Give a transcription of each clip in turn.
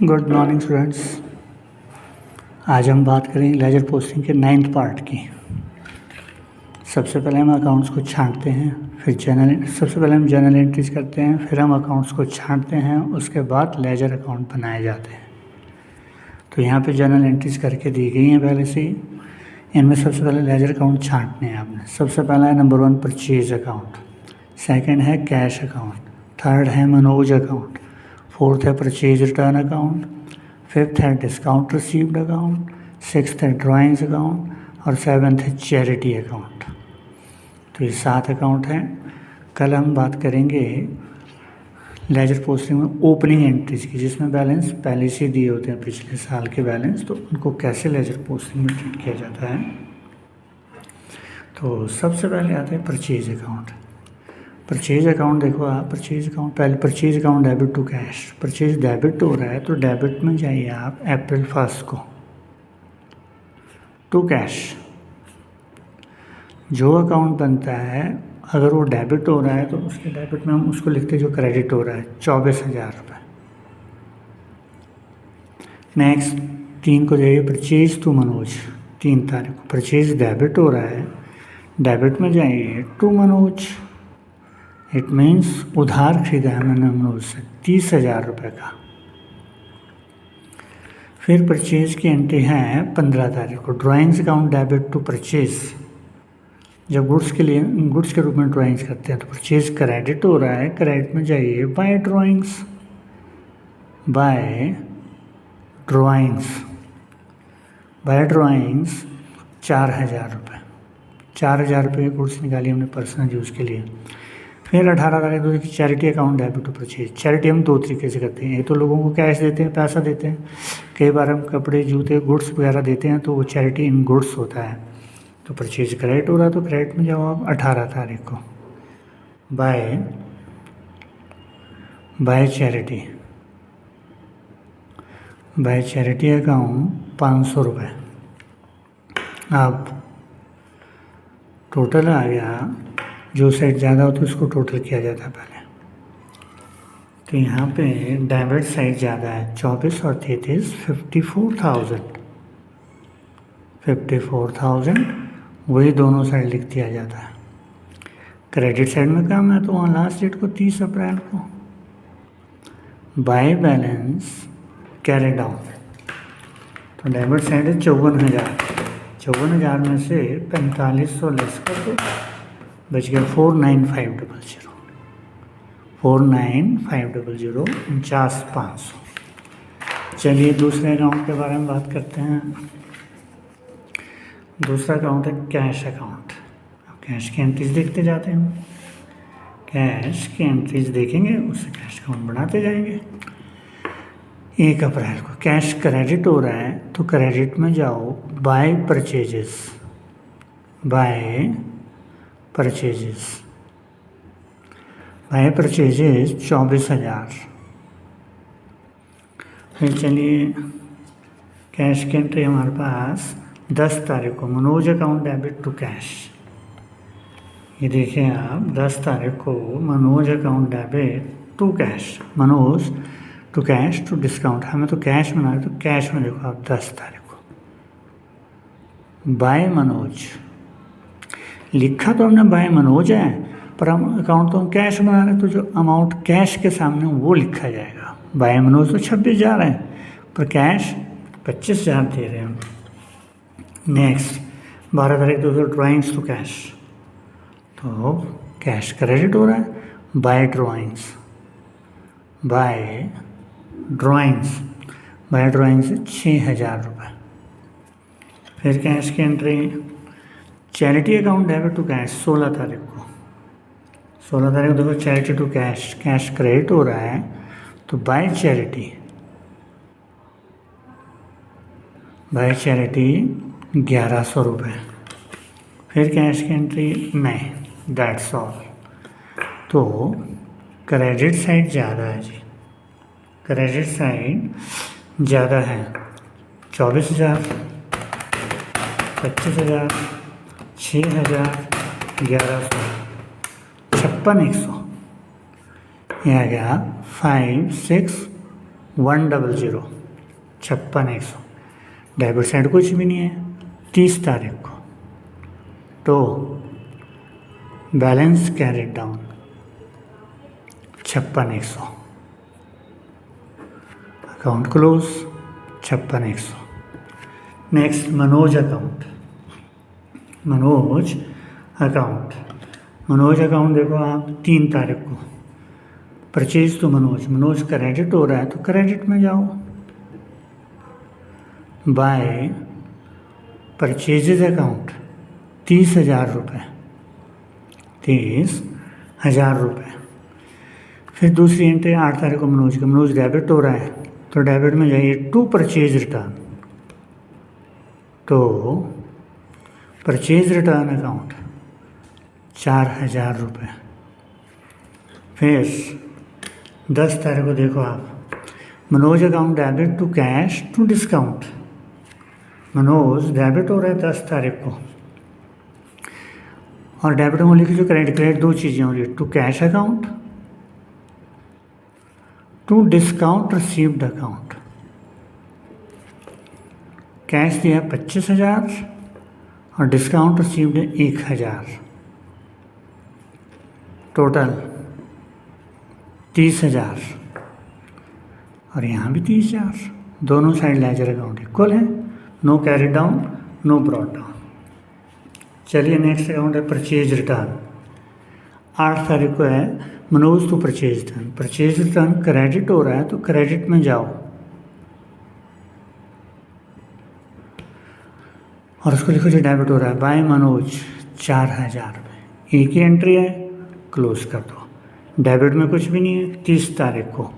Good morning students. आज हम बात करेंगे लेजर पोस्टिंग के 9th पार्ट की। सबसे पहले हम अकाउंट्स को छांटते हैं, फिर सबसे पहले हम जर्नल एंट्रीज करते हैं, फिर हम अकाउंट्स को छांटते हैं, उसके बाद लेजर अकाउंट बनाए जाते हैं। तो यहाँ पे जर्नल एंट्रीज करके दी गई हैं पहले से ही। इनमें सबसे पहले लेजर अकाउंट छांटने हैं आपने। सबसे पहला है नंबर 1 परचेज अकाउंट, सेकेंड है कैश अकाउंट, थर्ड है मनोज अकाउंट, फोर्थ है परचेज रिटर्न अकाउंट, फिफ्थ है डिस्काउंट रिसीव्ड अकाउंट, सिक्स्थ है ड्राइंग्स अकाउंट और सेवन्थ है चैरिटी अकाउंट। तो ये 7 अकाउंट हैं। कल हम बात करेंगे लेजर पोस्टिंग में ओपनिंग एंट्रीज की, जिसमें बैलेंस पहले से दिए होते हैं पिछले साल के बैलेंस, तो उनको कैसे लेजर पोस्टिंग में ट्रीट किया जाता है। तो सबसे पहले आता है परचेज अकाउंट। परचेज अकाउंट देखो आप, परचेज अकाउंट पहले purchase account debit to cash. Purchase debit हो रहा है तो डेबिट में जाइए आप अप्रैल 1 को टू कैश। जो अकाउंट बनता है अगर वो डेबिट हो रहा है तो उसके डेबिट में हम उसको लिखते हैं जो क्रेडिट हो रहा है 24,000 रुपये। नेक्स्ट 3 को जाइए परचेज टू मनोज, 3 तारीख को परचेज डेबिट हो रहा है, डेबिट में जाइए टू मनोज। इट मीन्स उधार खरीदा है मैंने मनोज से 30,000 रुपये का। फिर परचेज की एंट्री है 15 तारीख को, drawings account debit to purchase. जब गुड्स के रूप में ड्राइंग्स करते हैं तो परचेज क्रेडिट हो रहा है, क्रेडिट में जाइए बाय ड्राइंग्स, बाय ड्राइंग्स 4,000 रुपये। 4,000 रुपये गुड्स निकाली हमने पर्सनल यूज़ के लिए। फिर 18 तारीख को देखिए charity account debit to purchase. Charity हम 2 तरीके से करते हैं, एक तो लोगों को कैश देते हैं, पैसा देते हैं, कई बार हम कपड़े जूते गुड्स वगैरह देते हैं तो वो चैरिटी इन गुड्स होता है। तो परचेज क्रेडिट हो रहा है तो क्रेडिट में जाओ आप 18 तारीख को बाय चैरिटी अकाउंट 500 रुपये। अब टोटल आ गया, जो साइड ज़्यादा होती है उसको टोटल किया जाता है पहले। तो यहाँ पे डेबिट साइड ज़्यादा है 24 और 33 54,000 वही दोनों साइड लिख दिया जाता है। क्रेडिट साइड में कम है तो वहाँ लास्ट डेट को 30 अप्रैल को बाय बैलेंस कैरी डाउन। तो डेबिट साइड है 54,000 में से 4500 लेस कर दो, बच गया 49,500 49,500 चलिए दूसरे अकाउंट के बारे में बात करते हैं। दूसरा अकाउंट है कैश अकाउंट। अब कैश की एंट्रीज देखते जाते हैं। कैश की एंट्रीज देखेंगे, उससे कैश अकाउंट बढ़ाते जाएंगे। 1 अप्रैल को कैश क्रेडिट हो रहा है तो क्रेडिट में जाओ बाय परचेजेस 24,000। फिर चलिए कैश की एंट्री हमारे पास 10 तारीख को Manoj account debit to cash. ये देखें आप 10 तारीख को Manoj account debit to cash, Manoj to cash to discount. हमें तो कैश में ना, तो कैश में देखो आप 10 तारीख को बाय मनोज लिखा तो हमने बाय मनोज है, पर हम अकाउंट तो हम कैश बना रहे हैं तो जो अमाउंट कैश के सामने वो लिखा जाएगा। बाय मनोज तो 26,000 है पर कैश 25,000 दे रहे हैं हम। नेक्स्ट 12 तारीख को ड्राइंग्स टू कैश, तो कैश क्रेडिट हो रहा है बाय ड्राइंग्स 6,000 रुपये। फिर कैश की entry charity account debit to cash 16 तारीख को देखो चैरिटी टू कैश क्रेडिट हो रहा है तो बाय चैरिटी 1,100 रुपये। फिर कैश की एंट्री नहीं, दैट्स ऑल। तो क्रेडिट साइड ज़्यादा है जी, क्रेडिट साइड ज़्यादा है 24,000, 25,000, 6,000, 1,100, 56,100। यह आ गया 5, 6, 100 56,100। डेबिट साइड कुछ भी नहीं है 30 तारीख को, तो balance carried down 56,100, account close 56,100। Next Manoj account, Manoj account देखो आप 3 तारीख को परचेज टू मनोज क्रेडिट हो रहा है तो क्रेडिट में जाओ, बाय परचेजेज अकाउंट 30,000 रुपये, 30,000 रुपये। फिर दूसरी एंट्री 8 तारीख को मनोज डेबिट हो रहा है तो डेबिट में जाइए टू परचेज रिटर्न, तो परचेज रिटर्न अकाउंट 4,000 रुपये। फिर 10 तारीख को देखो आप Manoj account debit to cash to discount, Manoj debit हो रहा है 10 तारीख को, और डेबिट में लिखी जो क्रेडिट 2 चीज़ें हो रही है, to cash account, to discount received account. Cash दिया 25,000 और डिस्काउंट रिसीव्ड है 1,000, टोटल 30,000, और यहाँ भी 30,000। दोनों साइड लेजर अकाउंट इक्वल है, no carry down no brought down. चलिए नेक्स्ट अकाउंट है परचेज रिटर्न। 8 तारीख को है Manoj to purchase return credit हो रहा है तो क्रेडिट में जाओ और उसको लिखो जो डेबिट हो रहा है बाय मनोज 4,000 रुपये, एक ही एंट्री है, क्लोज कर दो। डेबिट में कुछ भी नहीं है 30 तारीख को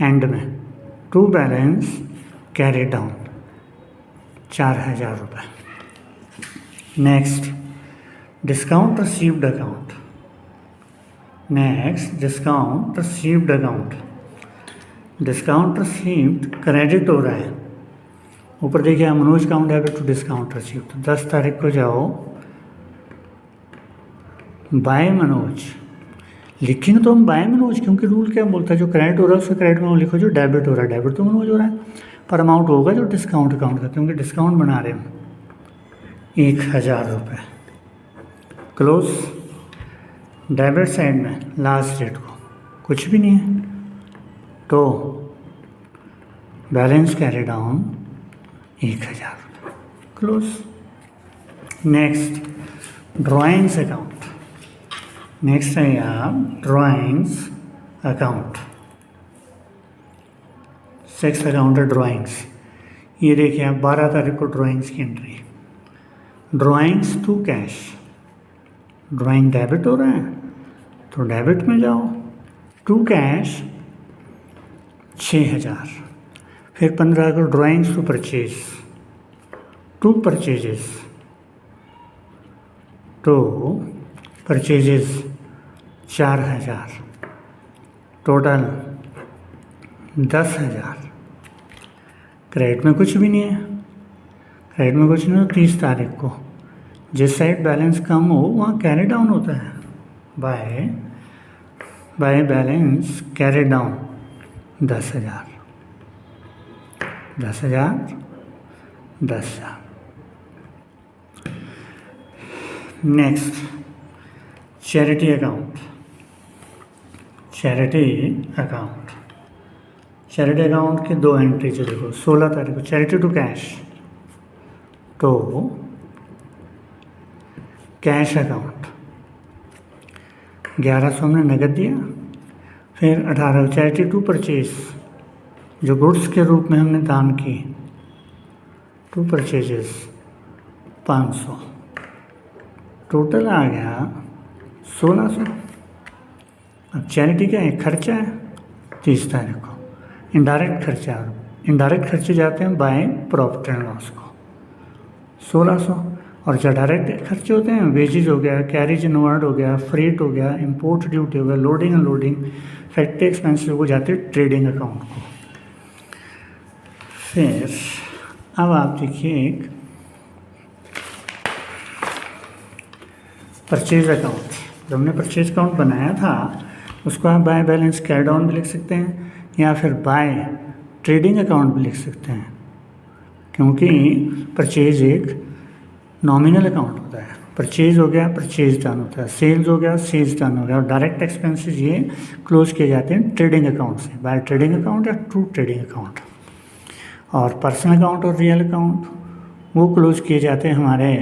एंड में टू बैलेंस कैरी डाउन 4,000 रुपये। Next discount received account, discount received credit हो रहा है, ऊपर देखिए Manoj account debit to discount received, तो 10 तारीख को जाओ बाय मनोज, लिखेंगे तो हम बाय मनोज क्योंकि रूल क्या बोलता है जो क्रेडिट हो रहा है उसके क्रेडिट में वो लिखो जो डेबिट हो रहा है, डेबिट तो मनोज हो रहा है, पर अमाउंट होगा जो डिस्काउंट अकाउंट का, क्योंकि डिस्काउंट बना रहे हैं 1,000 रुपये, क्लोज। डेबिट साइड में लास्ट डेट को कुछ भी नहीं है तो बैलेंस कैरी डाउन 1,000 रुपये, close. Next drawings account, next है आप ड्राइंग्स अकाउंट, 6 अकाउंट है ड्राइंग्स। ये देखिए आप 12 तारीख को ड्राइंग्स की एंट्री, drawings to cash, drawing debit हो रहा है तो डेबिट में जाओ, टू कैश 6,000। फिर 15 को drawings to purchase, to purchases, तो परचेजेस 4,000, टोटल 10,000। क्रेडिट में कुछ भी नहीं है, क्रेडिट में कुछ नहीं हो 30 तारीख को जिस साइड बैलेंस कम हो वहाँ कैरी डाउन होता है, by balance carry down 10,000, 10,000, 10,000। Next charity account, charity account के 2 एंट्री जो देखो 16 तारीख को चैरिटी टू कैश, तो कैश अकाउंट 1100 हमने नगद दिया, फिर 18 चैरिटी टू परचेज जो गुड्स के रूप में हमने दान की, टू परचेजेस 500, टोटल आ गया 1600। अब चैरिटी क्या है, खर्चा है 30 तारीख को, इनडायरेक्ट खर्चे जाते हैं बाय प्रॉफिट एंड लॉस को 1600, और जो डायरेक्ट खर्चे होते हैं वेजेज हो गया, कैरेज इनवर्ड हो गया, फ्रेट हो गया, इंपोर्ट ड्यूटी हो गया, लोडिंग अनलोडिंग, फैक्ट्री एक्सपेंसेस को जाते हैं ट्रेडिंग अकाउंट को। फिर अब आप देखिए एक परचेज अकाउंट, जब हमने परचेज अकाउंट बनाया था उसको आप बाय बैलेंस कैरी डाउन भी लिख सकते हैं या फिर बाय ट्रेडिंग अकाउंट भी लिख सकते हैं, क्योंकि परचेज एक नॉमिनल अकाउंट होता है। परचेज हो गया, परचेज डन होता है, सेल्स हो गया, सेल्स डन हो गया, और डायरेक्ट एक्सपेंसेस ये क्लोज किए जाते हैं ट्रेडिंग अकाउंट से, बाय ट्रेडिंग अकाउंट या ट्रू ट्रेडिंग अकाउंट। और पर्सनल अकाउंट और रियल अकाउंट वो क्लोज किए जाते हैं हमारे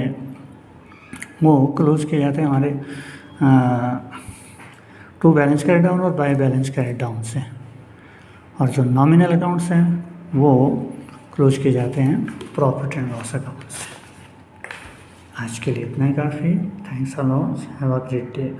टू बैलेंस कैरी डाउन और बाय बैलेंस कैरी डाउन से। और जो नॉमिनल अकाउंट्स हैं वो क्लोज किए जाते हैं प्रॉफिट एंड लॉस अकाउंट से। आज के लिए इतना ही काफ़ी। Thanks a lot, have a great day.